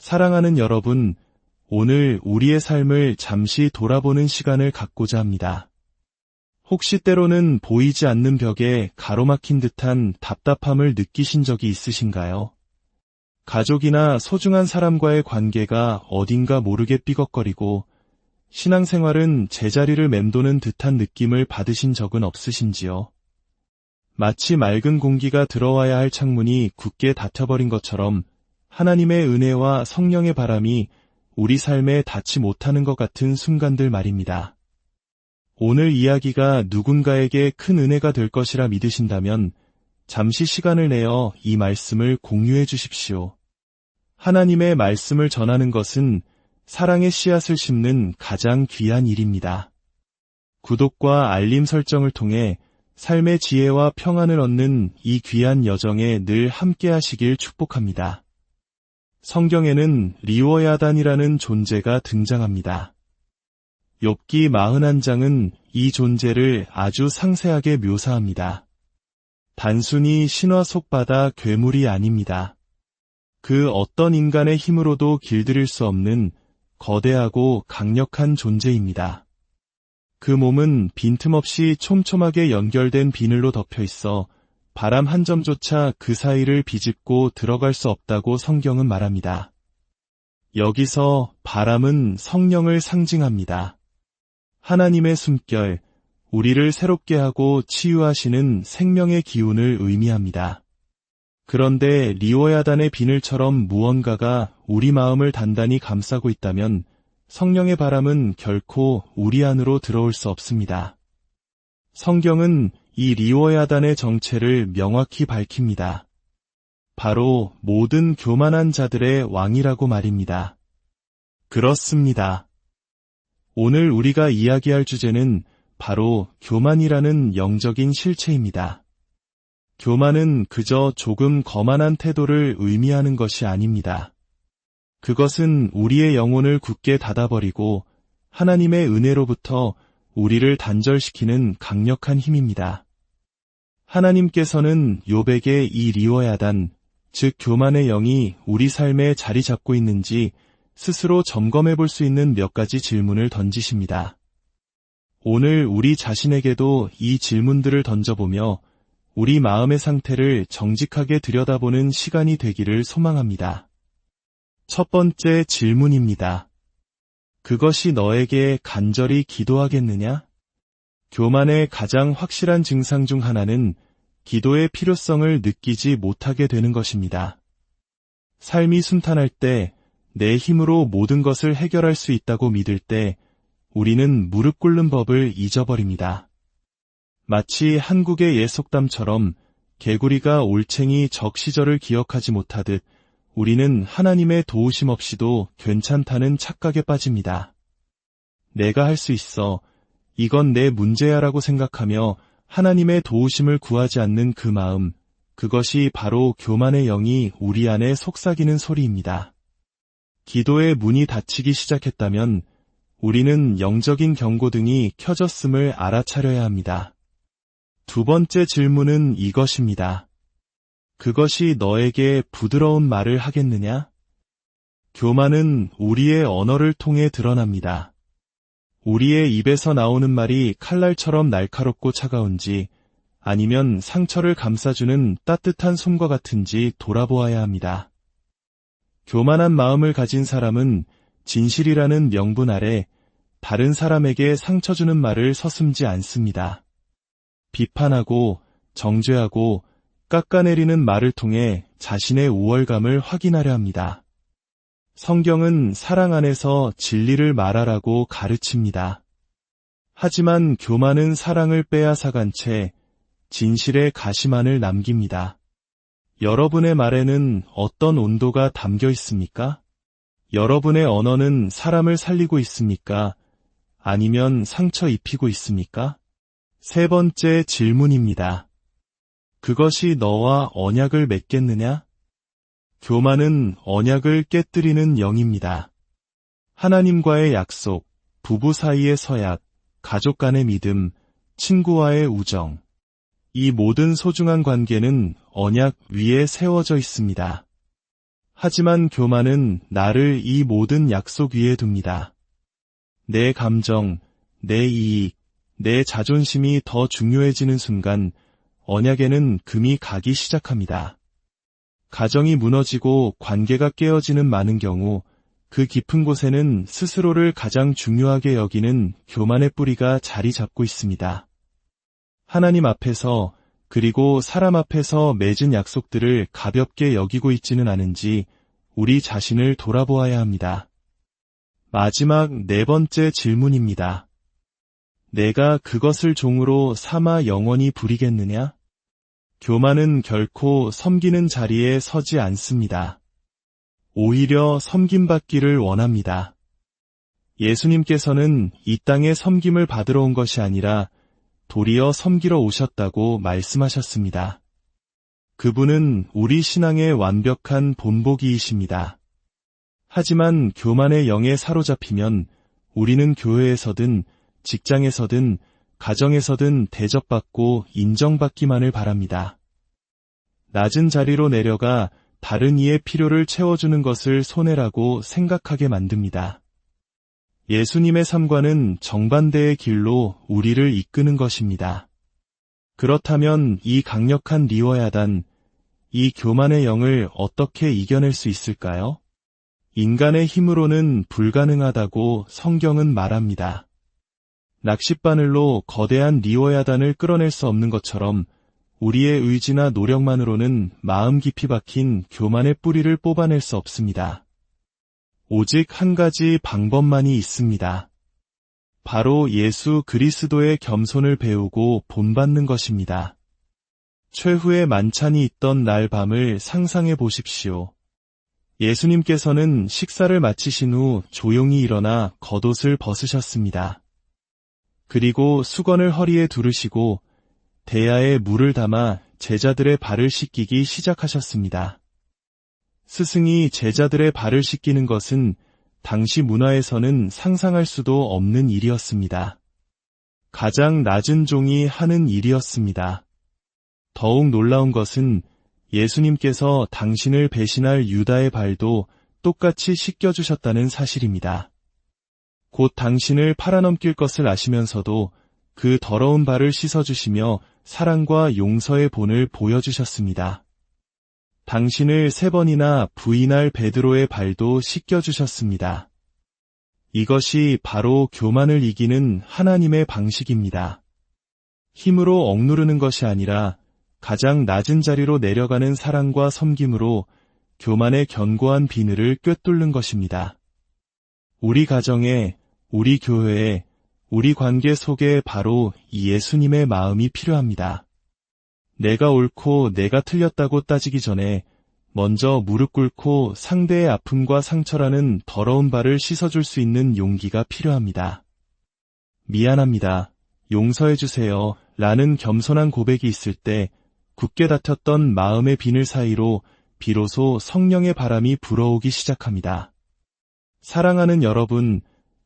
사랑하는 여러분, 오늘 우리의 삶을 잠시 돌아보는 시간을 갖고자 합니다. 혹시 때로는 보이지 않는 벽에 가로막힌 듯한 답답함을 느끼신 적이 있으신가요? 가족이나 소중한 사람과의 관계가 어딘가 모르게 삐걱거리고 신앙생활은 제자리를 맴도는 듯한 느낌을 받으신 적은 없으신지요? 마치 맑은 공기가 들어와야 할 창문이 굳게 닫혀버린 것처럼 하나님의 은혜와 성령의 바람이 우리 삶에 닿지 못하는 것 같은 순간들 말입니다. 오늘 이야기가 누군가에게 큰 은혜가 될 것이라 믿으신다면 잠시 시간을 내어 이 말씀을 공유해 주십시오. 하나님의 말씀을 전하는 것은 사랑의 씨앗을 심는 가장 귀한 일입니다. 구독과 알림 설정을 통해 삶의 지혜와 평안을 얻는 이 귀한 여정에 늘 함께 하시길 축복합니다. 성경에는 리워야단이라는 존재가 등장합니다. 욥기 41장은 이 존재를 아주 상세하게 묘사합니다. 단순히 신화 속 바다 괴물이 아닙니다. 그 어떤 인간의 힘으로도 길들일 수 없는 거대하고 강력한 존재입니다. 그 몸은 빈틈없이 촘촘하게 연결된 비늘로 덮여 있어 바람 한 점조차 그 사이를 비집고 들어갈 수 없다고 성경은 말합니다. 여기서 바람은 성령을 상징합니다. 하나님의 숨결, 우리를 새롭게 하고 치유하시는 생명의 기운을 의미합니다. 그런데 리워야단의 비늘처럼 무언가가 우리 마음을 단단히 감싸고 있다면 성령의 바람은 결코 우리 안으로 들어올 수 없습니다. 성경은 이 리워야단의 정체를 명확히 밝힙니다. 바로 모든 교만한 자들의 왕이라고 말입니다. 그렇습니다. 오늘 우리가 이야기할 주제는 바로 교만이라는 영적인 실체입니다. 교만은 그저 조금 거만한 태도를 의미하는 것이 아닙니다. 그것은 우리의 영혼을 굳게 닫아버리고 하나님의 은혜로부터 우리를 단절시키는 강력한 힘입니다. 하나님께서는 욥에게 이 리워야단, 즉 교만의 영이 우리 삶에 자리 잡고 있는지 스스로 점검해 볼 수 있는 몇 가지 질문을 던지십니다. 오늘 우리 자신에게도 이 질문들을 던져보며 우리 마음의 상태를 정직하게 들여다보는 시간이 되기를 소망합니다. 첫 번째 질문입니다. 그것이 너에게 간절히 기도하겠느냐? 교만의 가장 확실한 증상 중 하나는 기도의 필요성을 느끼지 못하게 되는 것입니다. 삶이 순탄할 때, 내 힘으로 모든 것을 해결할 수 있다고 믿을 때, 우리는 무릎 꿇는 법을 잊어버립니다. 마치 한국의 옛 속담처럼 개구리가 올챙이 적 시절을 기억하지 못하듯 우리는 하나님의 도우심 없이도 괜찮다는 착각에 빠집니다. 내가 할 수 있어, 이건 내 문제야라고 생각하며 하나님의 도우심을 구하지 않는 그 마음, 그것이 바로 교만의 영이 우리 안에 속삭이는 소리입니다. 기도의 문이 닫히기 시작했다면 우리는 영적인 경고등이 켜졌음을 알아차려야 합니다. 두 번째 질문은 이것입니다. 그것이 너에게 부드러운 말을 하겠느냐? 교만은 우리의 언어를 통해 드러납니다. 우리의 입에서 나오는 말이 칼날처럼 날카롭고 차가운지 아니면 상처를 감싸주는 따뜻한 솜과 같은지 돌아보아야 합니다. 교만한 마음을 가진 사람은 진실이라는 명분 아래 다른 사람에게 상처 주는 말을 서슴지 않습니다. 비판하고 정죄하고 깎아내리는 말을 통해 자신의 우월감을 확인하려 합니다. 성경은 사랑 안에서 진리를 말하라고 가르칩니다. 하지만 교만은 사랑을 빼앗아간 채 진실의 가시만을 남깁니다. 여러분의 말에는 어떤 온도가 담겨 있습니까? 여러분의 언어는 사람을 살리고 있습니까? 아니면 상처 입히고 있습니까? 세 번째 질문입니다. 그것이 너와 언약을 맺겠느냐? 교만은 언약을 깨뜨리는 영입니다. 하나님과의 약속, 부부 사이의 서약, 가족 간의 믿음, 친구와의 우정. 이 모든 소중한 관계는 언약 위에 세워져 있습니다. 하지만 교만은 나를 이 모든 약속 위에 둡니다. 내 감정, 내 이익, 내 자존심이 더 중요해지는 순간 언약에는 금이 가기 시작합니다. 가정이 무너지고 관계가 깨어지는 많은 경우 그 깊은 곳에는 스스로를 가장 중요하게 여기는 교만의 뿌리가 자리 잡고 있습니다. 하나님 앞에서 그리고 사람 앞에서 맺은 약속들을 가볍게 여기고 있지는 않은지 우리 자신을 돌아보아야 합니다. 마지막 4번째 질문입니다. 내가 그것을 종으로 삼아 영원히 부리겠느냐? 교만은 결코 섬기는 자리에 서지 않습니다. 오히려 섬김받기를 원합니다. 예수님께서는 이 땅에 섬김을 받으러 온 것이 아니라 도리어 섬기러 오셨다고 말씀하셨습니다. 그분은 우리 신앙의 완벽한 본보기이십니다. 하지만 교만의 영에 사로잡히면 우리는 교회에서든 직장에서든 가정에서든 대접받고 인정받기만을 바랍니다. 낮은 자리로 내려가 다른 이의 필요를 채워주는 것을 손해라고 생각하게 만듭니다. 예수님의 삶과는 정반대의 길로 우리를 이끄는 것입니다. 그렇다면 이 강력한 리워야단, 이 교만의 영을 어떻게 이겨낼 수 있을까요? 인간의 힘으로는 불가능하다고 성경은 말합니다. 낚싯바늘로 거대한 리워야단을 끌어낼 수 없는 것처럼 우리의 의지나 노력만으로는 마음 깊이 박힌 교만의 뿌리를 뽑아낼 수 없습니다. 오직 한 가지 방법만이 있습니다. 바로 예수 그리스도의 겸손을 배우고 본받는 것입니다. 최후의 만찬이 있던 날 밤을 상상해 보십시오. 예수님께서는 식사를 마치신 후 조용히 일어나 겉옷을 벗으셨습니다. 그리고 수건을 허리에 두르시고 대야에 물을 담아 제자들의 발을 씻기기 시작하셨습니다. 스승이 제자들의 발을 씻기는 것은 당시 문화에서는 상상할 수도 없는 일이었습니다. 가장 낮은 종이 하는 일이었습니다. 더욱 놀라운 것은 예수님께서 당신을 배신할 유다의 발도 똑같이 씻겨주셨다는 사실입니다. 곧 당신을 팔아넘길 것을 아시면서도 그 더러운 발을 씻어주시며 사랑과 용서의 본을 보여주셨습니다. 당신을 3번이나 부인할 베드로의 발도 씻겨주셨습니다. 이것이 바로 교만을 이기는 하나님의 방식입니다. 힘으로 억누르는 것이 아니라 가장 낮은 자리로 내려가는 사랑과 섬김으로 교만의 견고한 비늘을 꿰뚫는 것입니다. 우리 가정에, 우리 교회에, 우리 관계 속에 바로 이 예수님의 마음이 필요합니다. 내가 옳고 내가 틀렸다고 따지기 전에 먼저 무릎 꿇고 상대의 아픔과 상처라는 더러운 발을 씻어줄 수 있는 용기가 필요합니다. 미안합니다. 용서해주세요. 라는 겸손한 고백이 있을 때 굳게 닫혔던 마음의 비늘 사이로 비로소 성령의 바람이 불어오기 시작합니다. 사랑하는 여러분,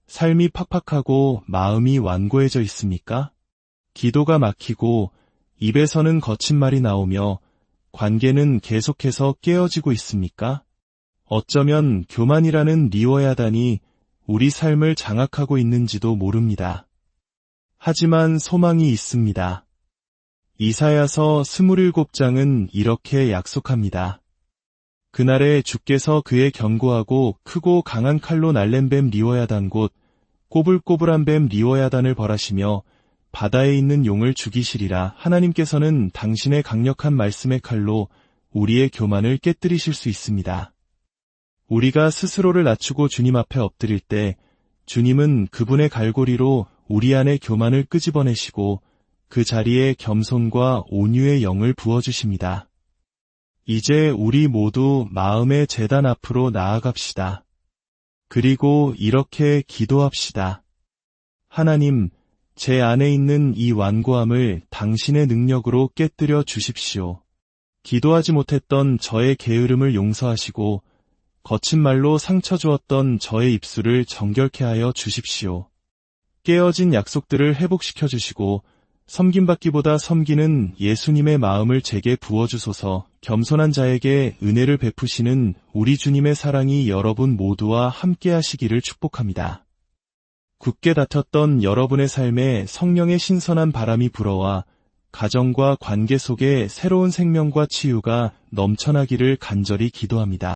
삶이 팍팍하고 마음이 완고해져 있습니까? 기도가 막히고 입에서는 거친 말이 나오며 관계는 계속해서 깨어지고 있습니까? 어쩌면 교만이라는 리워야단이 우리 삶을 장악하고 있는지도 모릅니다. 하지만 소망이 있습니다. 이사야서 27장은 이렇게 약속합니다. 그날에 주께서 그의 견고하고 크고 강한 칼로 날랜 뱀 리워야단 곧 꼬불꼬불한 뱀 리워야단을 벌하시며 바다에 있는 용을 죽이시리라. 하나님께서는 당신의 강력한 말씀의 칼로 우리의 교만을 깨뜨리실 수 있습니다. 우리가 스스로를 낮추고 주님 앞에 엎드릴 때 주님은 그분의 갈고리로 우리 안의 교만을 끄집어내시고 그 자리에 겸손과 온유의 영을 부어주십니다. 이제 우리 모두 마음의 제단 앞으로 나아갑시다. 그리고 이렇게 기도합시다. 하나님, 제 안에 있는 이 완고함을 당신의 능력으로 깨뜨려 주십시오. 기도하지 못했던 저의 게으름을 용서하시고 거친 말로 상처 주었던 저의 입술을 정결케 하여 주십시오. 깨어진 약속들을 회복시켜 주시고 섬김받기보다 섬기는 예수님의 마음을 제게 부어주소서. 겸손한 자에게 은혜를 베푸시는 우리 주님의 사랑이 여러분 모두와 함께 하시기를 축복합니다. 굳게 닫혔던 여러분의 삶에 성령의 신선한 바람이 불어와 가정과 관계 속에 새로운 생명과 치유가 넘쳐나기를 간절히 기도합니다.